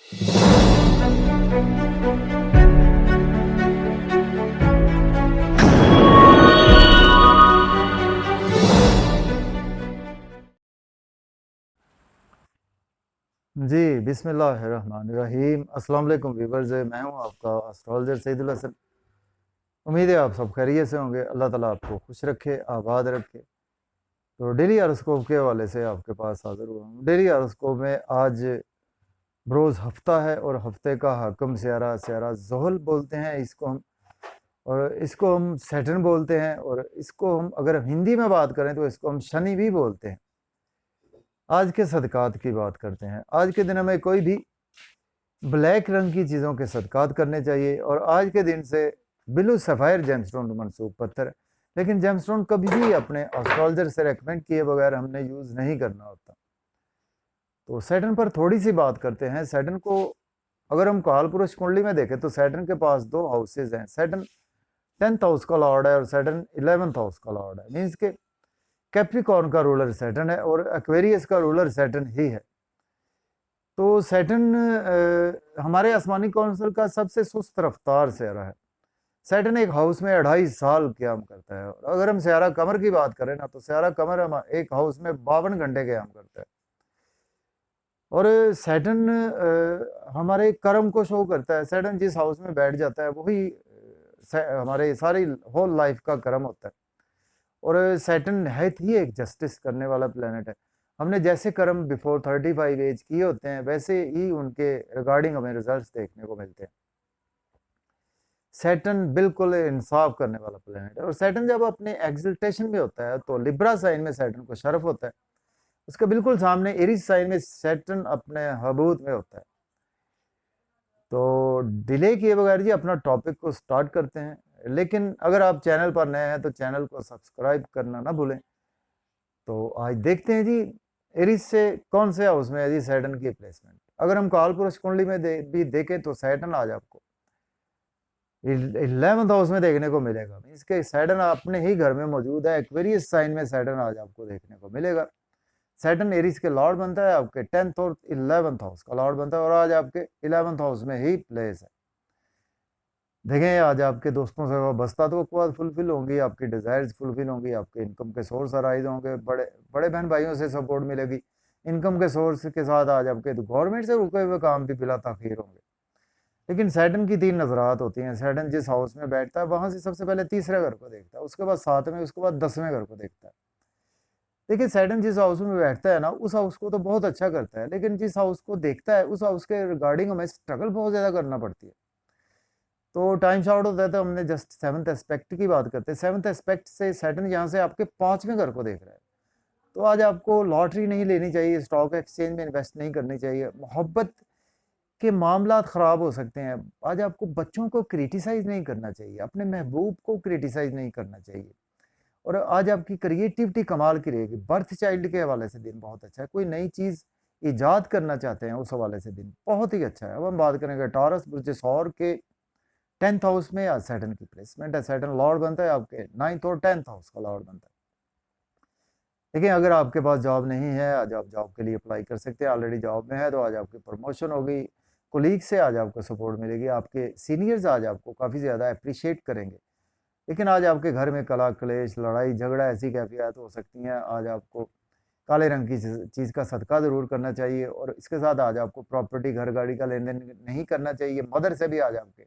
जी, बिस्मिल्लाहिर्रहमानिर्रहीम। अस्सलाम वालेकुम व्यूअर्स, मैं हूं आपका एस्ट्रोलॉजर सईदुल हसन। उम्मीद है आप सब खैरियत से होंगे। अल्लाह ताला आपको खुश रखे, आबाद रखे। तो डेली हॉरोस्कोप के हवाले से आपके पास हाजिर हुआ हूं। डेली हॉरोस्कोप में आज बरोज़ हफ्ता है और हफ्ते का हाकम स्यारा स्यारा ज़ुहल बोलते हैं इसको हम, और इसको हम सैटर्न बोलते हैं, और इसको हम अगर हिंदी में बात करें तो इसको हम शनि भी बोलते हैं। आज के सदकात की बात करते हैं। आज के दिन हमें कोई भी ब्लैक रंग की चीज़ों के सदकात करने चाहिए, और आज के दिन से ब्लू सफ़ायर जेमस्टोन मनसूब पत्थर है, लेकिन जेमस्टोन कभी भी अपने एस्ट्रोलॉजर से रेकमेंड किए बगैर हमने यूज़ नहीं करना होता। तो सैटर्न पर थोड़ी सी बात करते हैं। सैटर्न को अगर हम काल पुरुष कुंडली में देखें तो सैटर्न के पास दो हाउसेज हैं। सैटर्न 10th हाउस का लॉर्ड है और सैटर्न 11th हाउस का लॉर्ड है। मीन्स के कैप्रिकॉर्न का रूलर सैटर्न है और एक्वेरियस का रूलर सैटर्न ही है। तो सैटर्न हमारे आसमानी कौंसल का सबसे सुस्त रफ्तार स्यारा है। सैटर्न एक हाउस में 2.5 साल क्याम करता है, और अगर हम स्यारा कमर की बात करें ना तो स्यारा कमर हम एक हाउस में 52 घंटे क्याम करता है। और सैटर्न हमारे कर्म को शो करता है। सैटर्न जिस हाउस में बैठ जाता है वही हमारे सारी होल लाइफ का कर्म होता है। और सैटर्न नहायत ही एक जस्टिस करने वाला प्लेनेट है। हमने जैसे कर्म बिफोर 35 एज किए होते हैं वैसे ही उनके रिगार्डिंग हमें रिजल्ट्स देखने को मिलते हैं। सैटर्न बिल्कुल इंसाफ करने वाला प्लेनेट है, और सैटर्न जब अपने एक्सल्टेशन में होता है तो लिब्रा साइन में सैटर्न को शरफ होता है। उसके बिल्कुल सामने एरीज साइन में सैटर्न अपने हबूत में होता है। तो डिले किए बगैर जी अपना टॉपिक को स्टार्ट करते हैं। लेकिन अगर आप चैनल पर नए हैं तो चैनल को सब्सक्राइब करना ना भूलें। तो आज देखते हैं जी एरीज से कौन से हाउस में है जी सैटर्न की प्लेसमेंट। अगर हम काल पुरुष कुंडली में भी देखें तो सैटर्न आज आपको 11th हाउस में देखने को मिलेगा। इसके सैटर्न अपने ही घर में मौजूद है। एक्वेरियस साइन में सैटर्न आज आपको देखने को मिलेगा। सैटर्न एरीज के लॉर्ड बनता है, आपके 10th और 11th हाउस का लॉर्ड बनता है, और आज आपके 11th हाउस में ही प्लेस है। देखें आज आपके दोस्तों से वाबस्ता तो फुलफिल होंगी, आपकी डिजायर्स फुलफिल होंगी, आपके इनकम के सोर्स अराइज होंगे, बड़े बड़े बहन भाइयों से सपोर्ट मिलेगी। इनकम के सोर्स के साथ आज आपके गवर्नमेंट से रुके हुए काम भी बिला ताखीर होंगे। लेकिन सैटर्न की 3 नजरात होती हैं। सैटर्न जिस हाउस में बैठता है वहां से सबसे पहले तीसरे घर को देखता है, उसके बाद 7वें, उसके बाद 10वें घर को देखता है। देखिए सैटर्न जिस हाउस में बैठता है ना उस हाउस को तो बहुत अच्छा करता है, लेकिन जिस हाउस को देखता है उस हाउस के रिगार्डिंग हमें स्ट्रगल बहुत ज्यादा करना पड़ती है। तो टाइम शॉर्ट होता है तो हमने जस्ट 7th एस्पेक्ट की बात करते हैं। 7th एस्पेक्ट से सैटर्न यहाँ से आपके 5वें घर को देख रहा है। तो आज आपको लॉटरी नहीं लेनी चाहिए, स्टॉक एक्सचेंज में इन्वेस्ट नहीं करनी चाहिए, मोहब्बत के मामला ख़राब हो सकते हैं। आज आपको बच्चों को क्रिटिसाइज नहीं करना चाहिए, अपने महबूब को क्रिटिसाइज नहीं करना चाहिए। और आज आपकी क्रिएटिविटी कमाल की रहेगी। बर्थ चाइल्ड के हवाले से दिन बहुत अच्छा है। कोई नई चीज़ ईजाद करना चाहते हैं उस हवाले से दिन बहुत ही अच्छा है। अब हम बात करेंगे टॉरस बुर्ज सौर के 10th हाउस में आज सैटर्न की प्लेसमेंट है। सैटर्न लॉर्ड बनता है आपके 9th और 10th हाउस का लॉर्ड बनता है। देखिए अगर आपके पास जॉब नहीं है आज आप जॉब के लिए अप्लाई कर सकते हैं। ऑलरेडी जॉब में है तो आज आपकी प्रमोशन होगी, कोलीग से आज आपको सपोर्ट मिलेगी, आपके सीनियर्स आज आपको काफ़ी ज़्यादा अप्रिशिएट करेंगे। लेकिन आज आपके घर में कला क्लेश लड़ाई झगड़ा ऐसी कैफियत हो सकती हैं। आज आपको काले रंग की चीज़ का सदका ज़रूर करना चाहिए, और इसके साथ आज आपको प्रॉपर्टी घर गाड़ी का लेन देन नहीं करना चाहिए। मदर से भी आज आपके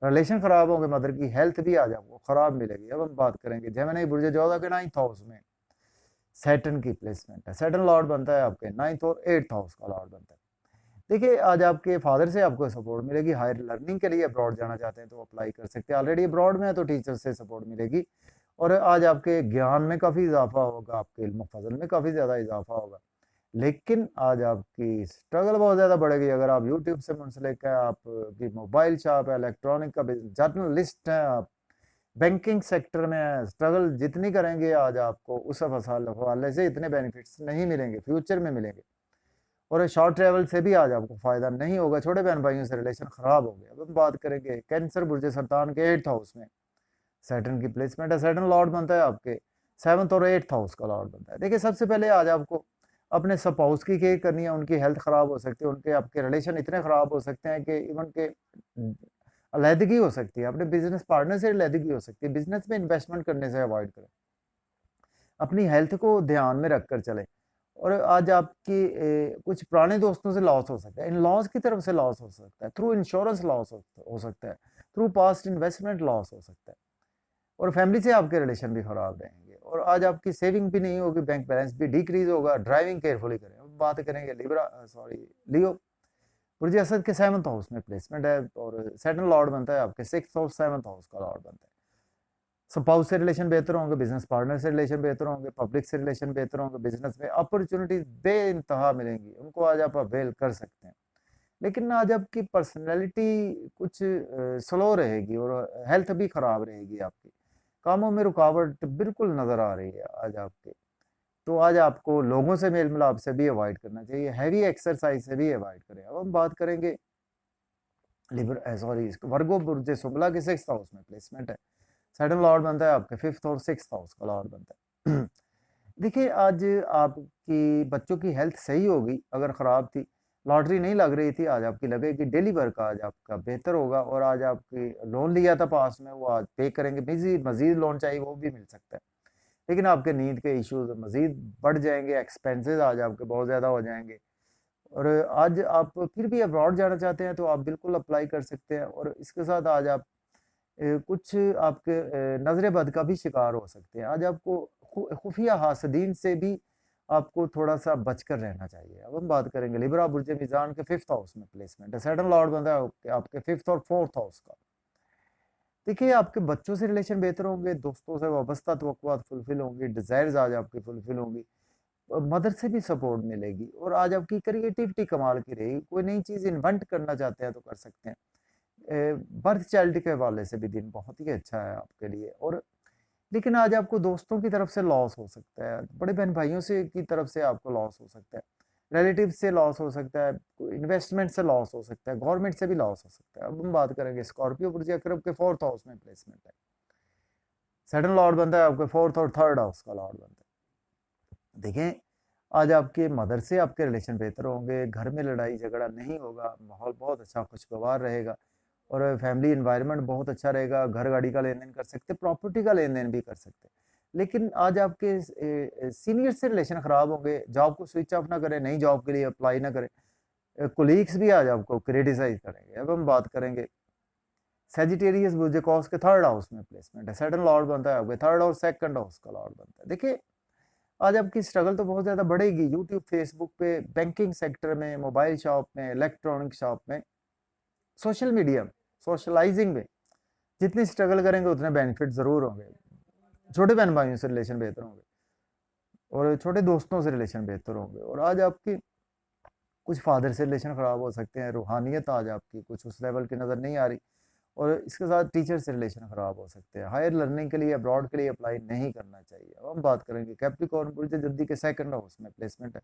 रिलेशन खराब होंगे, मदर की हेल्थ भी आज आपको खराब मिलेगी। अब हम बात करेंगे जेमिनी बुर्ज जोधा के 9th हाउस में सैटर्न की प्लेसमेंट है। सैटर्न लॉर्ड बनता है आपके 9th और 8th हाउस का लॉर्ड बनता है। देखिए आज आपके फादर से आपको सपोर्ट मिलेगी। हायर लर्निंग के लिए अब्रॉड जाना चाहते हैं तो अप्लाई कर सकते हैं। ऑलरेडी अब्रॉड में है तो टीचर से सपोर्ट मिलेगी। और आज आपके ज्ञान में काफ़ी इजाफा होगा, आपके इल्म फजल में काफ़ी ज़्यादा इजाफा होगा। लेकिन आज आपकी स्ट्रगल बहुत ज़्यादा बढ़ेगी। अगर आप यूट्यूब से मुंसलिक हैं, आपकी मोबाइल शॉप है, इलेक्ट्रॉनिक का जर्नलिस्ट हैं, आप बैंकिंग सेक्टर में हैं, स्ट्रगल जितनी करेंगे आज आपको उस हवाले से इतने बेनिफिट्स नहीं मिलेंगे, फ्यूचर में मिलेंगे। और शॉर्ट ट्रैवल से भी आज आपको फायदा नहीं होगा। छोटे बहन भाइयों से रिलेशन खराब हो गया। अब हम बात करेंगे कैंसर बुर्ज सरतान के 8th हाउस में सैटर्न की प्लेसमेंट है। सैटर्न लॉर्ड बनता है आपके 7th और 8th हाउस का लॉर्ड बनता है। देखिए सबसे पहले आज आपको अपने स्पाउस की केयर करनी है, उनकी हेल्थ ख़राब हो सकती है, उनके आपके रिलेशन इतने ख़राब हो सकते हैं कि इवन के अलहदगी हो सकती है, अपने बिज़नेस पार्टनर से अलहदगी हो सकती है, बिज़नेस में इन्वेस्टमेंट करने से अवॉइड करें। अपनी हेल्थ को ध्यान में रखकर चलें। और आज आपकी कुछ पुराने दोस्तों से लॉस हो सकता है, इन-लॉज़ की तरफ से लॉस हो सकता है, थ्रू इंश्योरेंस लॉस हो सकता है, थ्रू पास्ट इन्वेस्टमेंट लॉस हो सकता है। और फैमिली से आपके रिलेशन भी खराब रहेंगे और आज आपकी सेविंग भी नहीं होगी, बैंक बैलेंस भी डिक्रीज होगा। ड्राइविंग केयरफुली करें। अब बात करेंगे लियो। बुर्ज असद के 7th हाउस में प्लेसमेंट है और सैटर्न लॉर्ड बनता है आपके 6th हाउस 7th हाउस का लॉर्ड बनता है। स्पाउस से रिलेशन बेहतर होंगे, बिजनेस पार्टनर से रिलेशन बेहतर होंगे, पब्लिक से रिलेशन बेहतर होंगे, बिजनेस में अपॉर्चुनिटीज बेइंतहा मिलेंगी, उनको आज आप अवेल कर सकते हैं। लेकिन आज आपकी पर्सनैलिटी कुछ स्लो रहेगी और हेल्थ भी खराब रहेगी आपकी। कामों में रुकावट बिल्कुल नज़र आ रही है आज आपके। तो आज आपको लोगों से मेल मिलाप से भी अवॉइड करना चाहिए, हैवी एक्सरसाइज से भी अवॉइड करें। अब हम बात करेंगे वर्गो बुर्ज शुक्ला के 6th हाउस में प्लेसमेंट है। सैटर्न लॉर्ड बनता है आपके 5th और 6th हाउस का लॉर्ड बनता है। देखिए आज आपकी बच्चों की हेल्थ सही होगी, अगर ख़राब थी, लॉटरी नहीं लग रही थी, आज आपकी लगेगी। डेली वर्क आज आपका बेहतर होगा और आज आपकी लोन लिया था पास में, वो आज पे करेंगे। मज़ीद लोन चाहिए वो भी मिल सकता है। लेकिन आपके नींद के इश्यूज़ मज़ीद बढ़ जाएँगे, एक्सपेंसेस आज आपके बहुत ज़्यादा हो जाएँगे। और आज आप फिर भी अब्रॉड जाना चाहते हैं तो आप बिल्कुल अप्लाई कर सकते हैं और इसके साथ आज आप कुछ आपके नज़र बद का भी शिकार हो सकते हैं। आज आपको खुफिया हासदीन से भी आपको थोड़ा-सा बचकर रहना चाहिए। अब हम बात करेंगे लिब्रा बुर्ज मीज़ान के 5th हाउस में प्लेसमेंट है। सैटर्न लॉर्ड बनता है आपके 5th और 4th हाउस का। देखिए आपके बच्चों से रिलेशन बेहतर होंगे, दोस्तों से वाबस्ता तवक्कुआत फुलफिल होंगी, डिज़ायर्स आज आपकी फुलफिल होंगी। मदर से भी सपोर्ट मिलेगी और आज आपकी क्रिएटिविटी कमाल की रहेगी। कोई नई चीज़ इन्वेंट करना चाहते हैं तो कर सकते हैं। बर्थ चाइल्ड के हवाले से भी दिन बहुत ही अच्छा है आपके लिए। और लेकिन आज आपको दोस्तों की तरफ से लॉस हो सकता है, बड़े बहन भाइयों से की तरफ से आपको लॉस हो सकता है, रिलेटिव से लॉस हो सकता है, इन्वेस्टमेंट से लॉस हो सकता है, गवर्नमेंट से भी लॉस हो सकता है। अब हम बात करेंगे स्कॉर्पियो बुर्ज अकरब के 4th हाउस में प्लेसमेंट है। सैटर्न लॉर्ड बनता है आपके 4th और 3rd हाउस का लॉर्ड बनता है। देखें आज आपके मदर से आपके रिलेशन बेहतर होंगे, घर में लड़ाई झगड़ा नहीं होगा, माहौल बहुत अच्छा खुशगवार रहेगा और फैमिली एनवायरनमेंट बहुत अच्छा रहेगा। घर गाड़ी का लेन देन कर सकते, प्रॉपर्टी का लेन देन भी कर सकते। लेकिन आज आपके सीनियर से रिलेशन खराब होंगे, जॉब को स्विच ऑफ ना करें, नई जॉब के लिए अप्लाई ना करें। कोलीग्स भी आज आपको क्रिटिसाइज करेंगे। अब हम बात करेंगे सेजिटेरियस बुर्ज कॉस के 3rd हाउस में प्लेसमेंट है। सैटर्न लॉर्ड बनता है आपके 3rd और 2nd हाउस का लॉर्ड बनता है। देखिए आज आपकी स्ट्रगल तो बहुत ज़्यादा बढ़ेगी यूट्यूब, फेसबुक पे, बैंकिंग सेक्टर में, मोबाइल शॉप में, इलेक्ट्रॉनिक शॉप में, सोशल मीडिया में, सोशलाइजिंग में। जितनी स्ट्रगल करेंगे उतने बेनिफिट ज़रूर होंगे। छोटे बहन भाइयों से रिलेशन बेहतर होंगे और छोटे दोस्तों से रिलेशन बेहतर होंगे और आज आपकी कुछ फादर से रिलेशन ख़राब हो सकते हैं। रूहानियत आज आपकी कुछ उस लेवल की नज़र नहीं आ रही और इसके साथ टीचर से रिलेशन ख़राब हो सकते हैं। हायर लर्निंग के लिए अब्रॉड के लिए अप्लाई नहीं करना चाहिए। अब हम बात करेंगे कैप्रिकॉर्न बुर्ज जद्दी के 2nd हाउस में प्लेसमेंट है।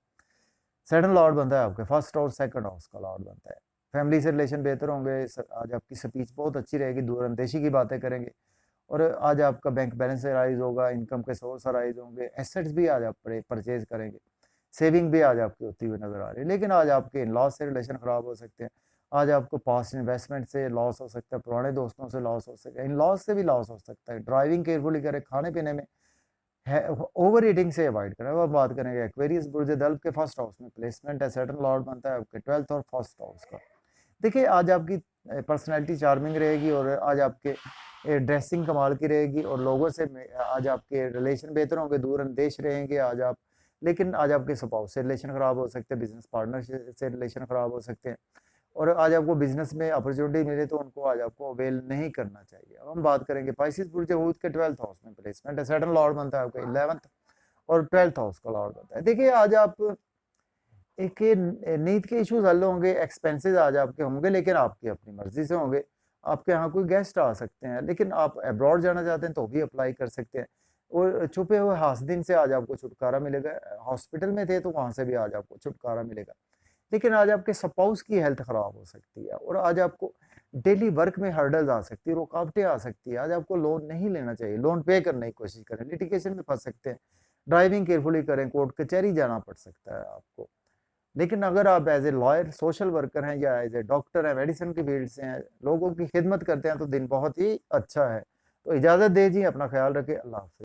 सैटर्न लॉर्ड बनता है आपके 1st और 2nd हाउस का लॉर्ड बनता है। फैमिली से रिलेशन बेहतर होंगे। आज आपकी स्पीच बहुत अच्छी रहेगी, दूरअंदेशी की बातें करेंगे और आज आपका बैंक बैलेंस राइज होगा, इनकम के सोर्स राइज होंगे, एसेट्स भी आज आप परचेज करेंगे, सेविंग भी आज आपकी होती हुई नजर आ रही है। लेकिन आज आपके इन लॉस से रिलेशन खराब हो सकते हैं। आज आपको पास्ट इन्वेस्टमेंट से लॉस हो सकता है, पुराने दोस्तों से लॉस हो सकता है, इन लॉस से भी लॉस हो सकता है। ड्राइविंग केयरफुली करें, खाने पीने में है ओवर ईटिंग से अवॉइड करें। अब बात करेंगे एक्वेरियस बुर्ज दल्ब के 1st हाउस में प्लेसमेंट है। सैटर्न लॉर्ड बनता है आपके 12th और 1st हाउस का। देखिए आज आपकी पर्सनैलिटी चार्मिंग रहेगी और आज आपके ड्रेसिंग कमाल की रहेगी और लोगों से आज आपके रिलेशन बेहतर होंगे, दूर अंदेश रहेंगे आज आप। लेकिन आज आपके स्पाउस से रिलेशन खराब हो सकते हैं, बिजनेस पार्टनर से रिलेशन खराब हो सकते हैं और आज आपको बिजनेस में अपॉर्चुनिटी मिले तो उनको आज आपको अवेल नहीं करना चाहिए। अब हम बात करेंगे पाइसिस बुर्ज हूत के 12th हाउस में प्लेसमेंट है। सैटर्न लॉर्ड बनता है आपका 11th और 12th हाउस का लॉर्ड बनता है। देखिए आज आप एक ये नींद के इश्यूज हल होंगे, एक्सपेंसेस आज आपके होंगे लेकिन आपकी अपनी मर्जी से होंगे। आपके यहाँ कोई गेस्ट आ सकते हैं, लेकिन आप अब्रॉड जाना चाहते हैं तो भी अप्लाई कर सकते हैं और छुपे हुए हासदिन से आज आपको छुटकारा मिलेगा। हॉस्पिटल में थे तो वहां से भी आज आपको छुटकारा मिलेगा। लेकिन आज आपके स्पाउस की हेल्थ खराब हो सकती है और आज आपको डेली वर्क में हर्डल्स आ सकती है, रुकावटें आ सकती है। आज आपको लोन नहीं लेना चाहिए, लोन पे करने की कोशिश करें, लिटिगेशन में फंस सकते हैं। ड्राइविंग केयरफुली करें, कोर्ट कचहरी जाना पड़ सकता है आपको। लेकिन अगर आप as a lawyer, social worker हैं या एज ए डॉक्टर हैं, मेडिसिन की फील्ड से हैं, लोगों की खिदमत करते हैं, तो दिन बहुत ही अच्छा है। तो इजाज़त दीजिए, अपना ख्याल रखें। अल्लाह हाफ़िज़।